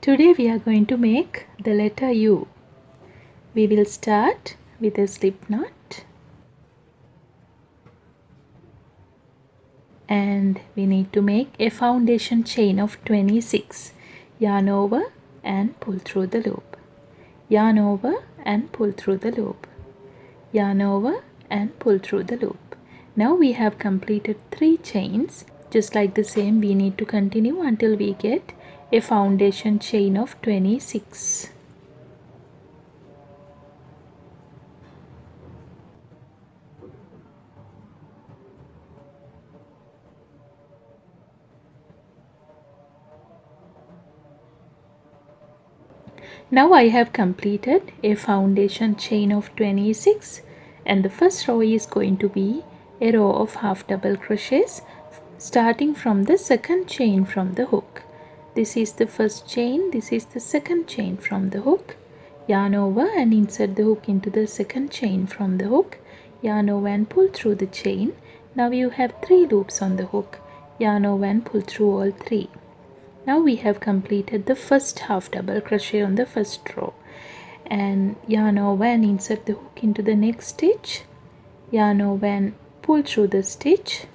Today we are going to make the letter U. We will start with a slip knot and we need to make a foundation chain of 26. Yarn over and pull through the loop. Yarn over and pull through the loop. Yarn over and pull through the loop. Now we have completed 3 chains. Just like the same, we need to continue until we get a foundation chain of 26. Now I have completed a foundation chain of 26 and the first row is going to be a row of half double crochets starting from the second chain from the hook. This is the first chain, this is the second chain from the hook. Yarn over and insert the hook into the second chain from the hook. Yarn over and pull through the chain. Now you have 3 loops on the hook. Yarn over and pull through all 3. Now we have completed the first half double crochet on the first row and yarn over and insert the hook into the next stitch. Yarn over and pull through the stitch.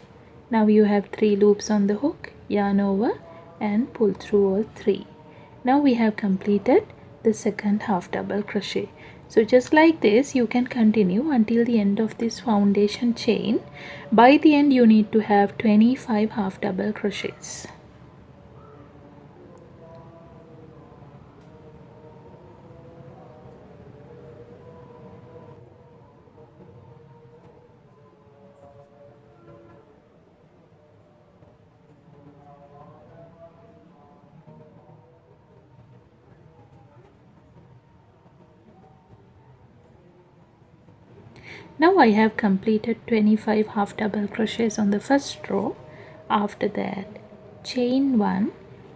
Now you have 3 loops on the hook. Yarn over and pull through all 3. Now we have completed the second half double crochet. So just like this you can continue until the end of this foundation chain. By the end you need to have 25 half double crochets. Now I have completed 25 half double crochets on the first row. After that, chain 1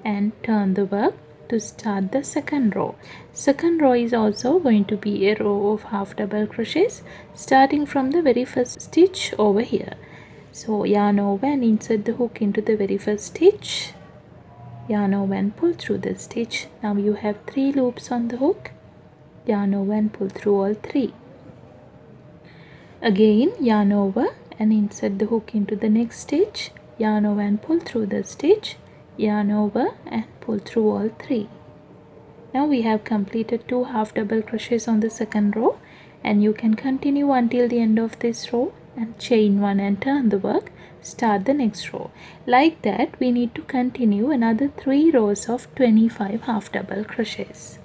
and turn the work to start the second row. Second row is also going to be a row of half double crochets starting from the very first stitch over here. So yarn over and insert the hook into the very first stitch. Yarn over and pull through the stitch. Now you have 3 loops on the hook. Yarn over and pull through all 3. Again yarn over and insert the hook into the next stitch. Yarn over and pull through the stitch. Yarn over and pull through all 3. Now we have completed 2 half double crochets on the second row and you can continue until the end of this row and chain 1 and turn the work. Start the next row. Like that we need to continue another 3 rows of 25 half double crochets.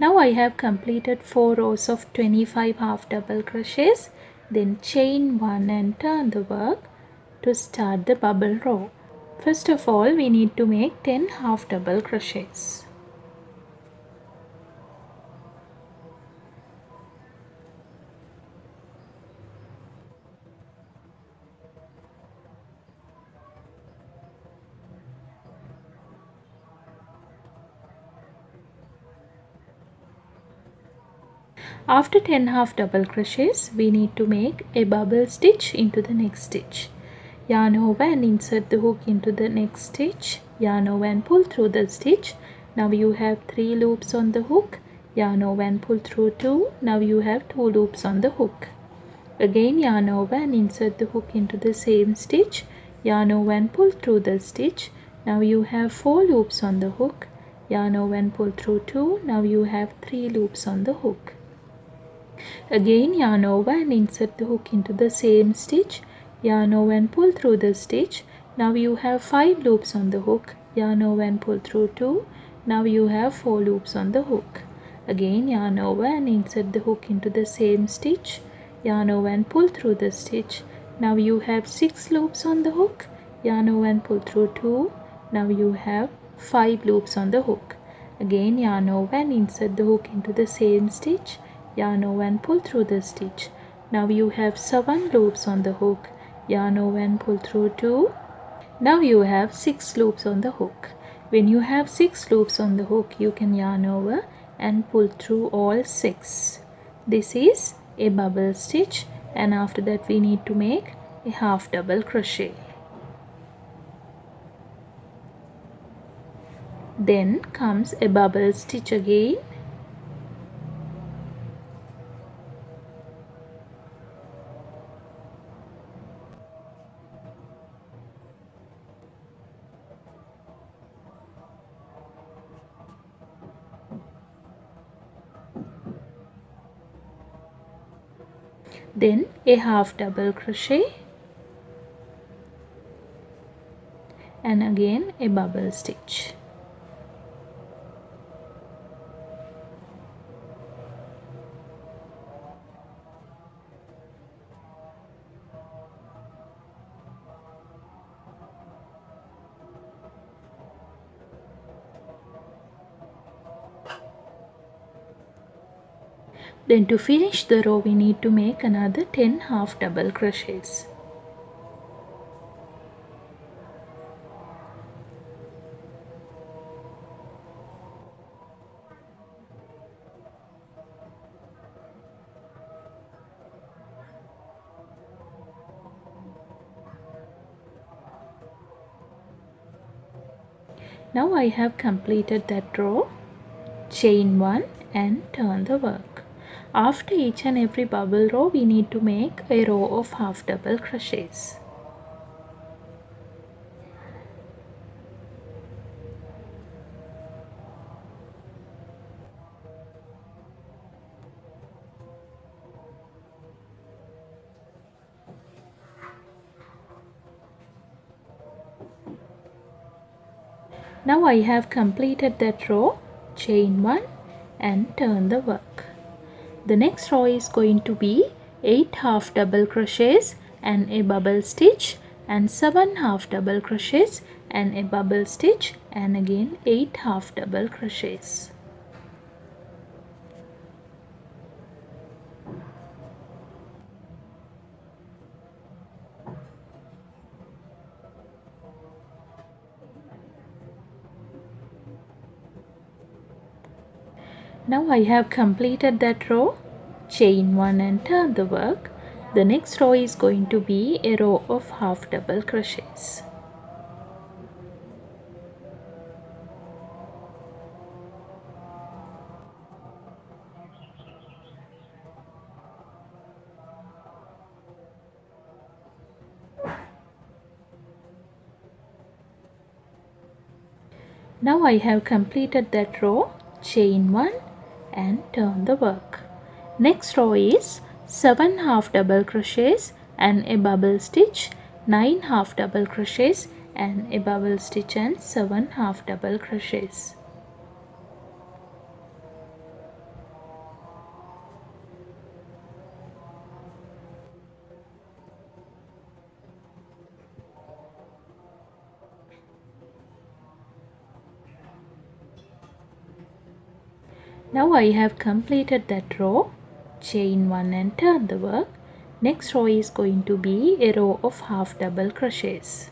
Now I have completed 4 rows of 25 half double crochets. Then chain 1 and turn the work to start the bubble row. First of all we need to make 10 half double crochets. After 10 half double crochets, we need to make a bubble stitch into the next stitch. Yarn over and insert the hook into the next stitch. Yarn over and pull through the stitch. Now you have 3 loops on the hook. Yarn over and pull through 2. Now you have 2 loops on the hook. Again yarn over and insert the hook into the same stitch. Yarn over and pull through the stitch. Now you have 4 loops on the hook. Yarn over and pull through 2. Now you have 3 loops on the hook. Again yarn over and insert the hook into the same stitch. Yarn over and pull through the stitch. Now you have 5 loops on the hook. Yarn over and pull through 2. Now you have 4 loops on the hook. Again yarn over and insert the hook into the same stitch. Yarn over and pull through the stitch. Now you have 6 loops on the hook. Yarn over and pull through 2. Now you have 5 loops on the hook. Again yarn over and insert the hook into the same stitch, yarn over and pull through the stitch. Now you have 7 loops on the hook, yarn over and pull through 2. Now you have 6 loops on the hook. When you have 6 loops on the hook, you can yarn over and pull through all 6. This is a bubble stitch, and after that we need to make a half double crochet. Then comes a bubble stitch again. Then a half double crochet, and again a bubble stitch. Then to finish the row we need to make another 10 half double crochets. Now I have completed that row. Chain 1 and turn the work. After each and every bubble row we need to make a row of half double crochets. Now I have completed that row. Chain 1 and turn the work. The next row is going to be 8 half double crochets and a bubble stitch, and 7 half double crochets and a bubble stitch, and again 8 half double crochets. Now I have completed that row. Chain 1 and turn the work. The next row is going to be a row of half double crochets. Now I have completed that row. Chain 1 and turn the work. Next row is 7 half double crochets and a bubble stitch, 9 half double crochets and a bubble stitch, and 7 half double crochets. Now I have completed that row. Chain 1 and turn the work. Next row is going to be a row of half double crochets.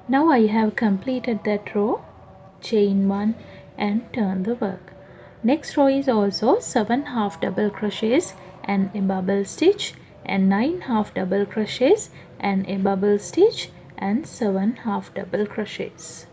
Now I have completed that row. Chain 1 and turn the work. Next row is also 7 half double crochets and a bubble stitch, and 9 half double crochets and a bubble stitch, and 7 half double crochets.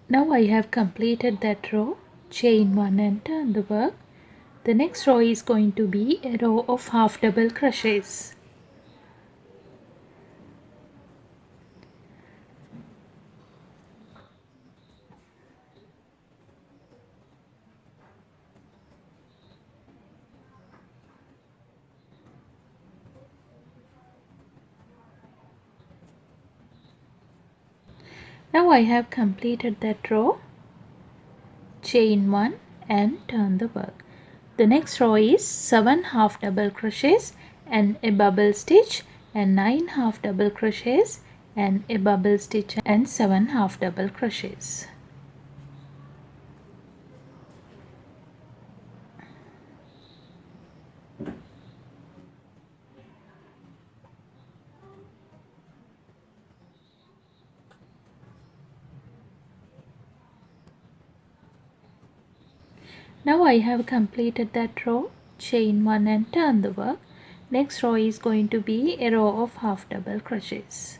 Now I have completed that row. Chain 1 and turn the work. The next row is going to be a row of half double crochets. Now I have completed that row. Chain 1 and turn the work. The next row is 7 half double crochets and a bubble stitch and 9 half double crochets and a bubble stitch and 7 half double crochets. Now I have completed that row. Chain 1 and turn the work. Next row is going to be a row of half double crochets.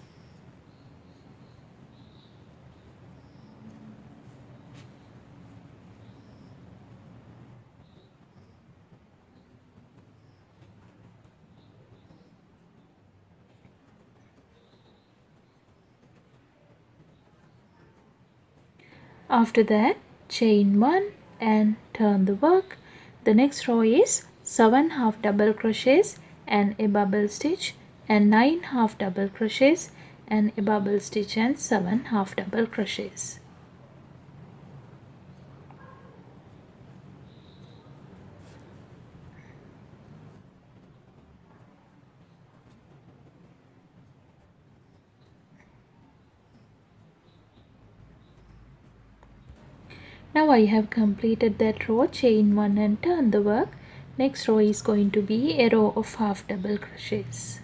After that, chain 1 and turn the work. The next row is 7 half double crochets and a bubble stitch and 9 half double crochets and a bubble stitch and 7 half double crochets. Now I have completed that row. Chain 1 and turn the work. Next row is going to be a row of half double crochets.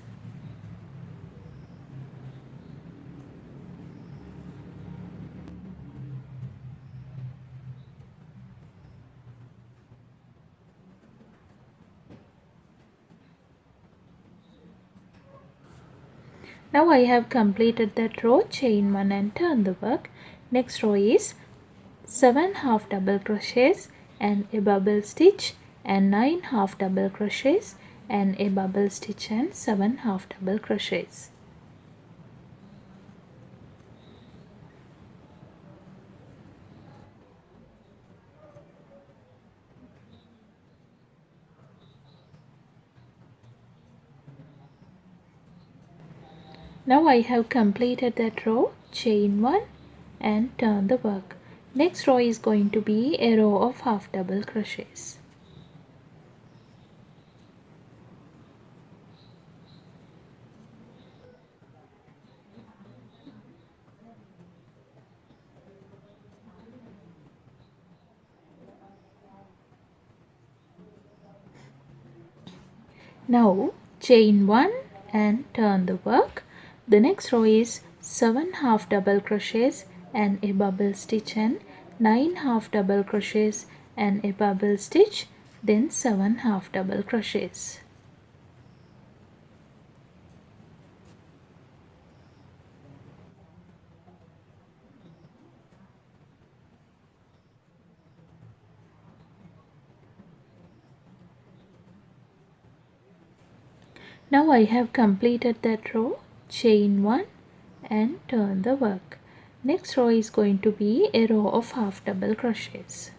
Now I have completed that row. Chain 1 and turn the work. Next row is 7 half double crochets and a bubble stitch and 9 half double crochets and a bubble stitch and 7 half double crochets. Now I have completed that row. Chain 1 and turn the work. Next row is going to be a row of half double crochets. Now chain 1 and turn the work. The next row is 7 half double crochets and a bubble stitch and 9 half double crochets and a bubble stitch, then 7 half double crochets. Now I have completed that row. Chain 1 and turn the work. Next row is going to be a row of half double crochets.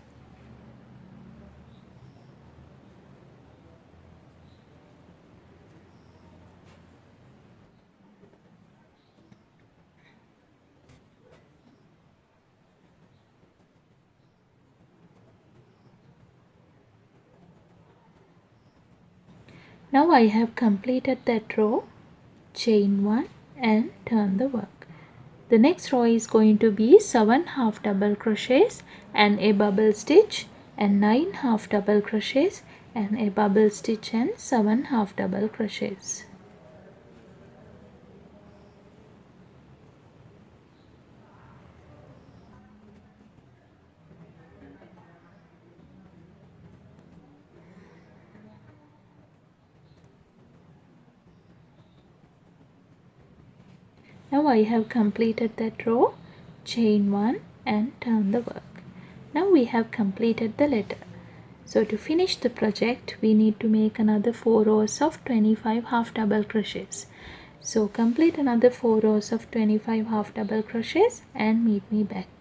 Now I have completed that row. Chain 1 and turn the work. The next row is going to be 7 half double crochets and a bubble stitch and 9 half double crochets and a bubble stitch and 7 half double crochets. Now I have completed that row. Chain 1 and turn the work. Now we have completed the letter. So to finish the project, we need to make another 4 rows of 25 half double crochets. So complete another 4 rows of 25 half double crochets and meet me back.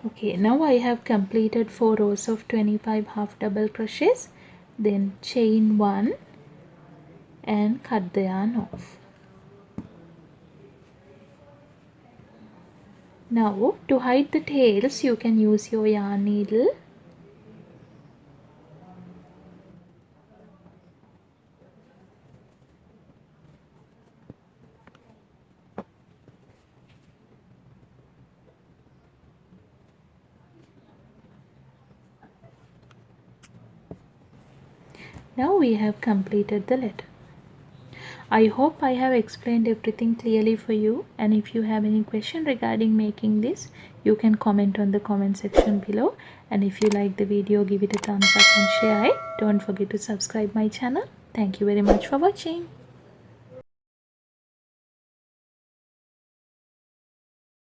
Okay, now I have completed 4 rows of 25 half double crochets. Then chain 1 and cut the yarn off. Now to hide the tails you can use your yarn needle. Now we have completed the letter. I hope I have explained everything clearly for you, and if you have any question regarding making this, you can comment on the comment section below, and if you like the video, give it a thumbs up and share it. Don't forget to subscribe my channel. Thank you very much for watching.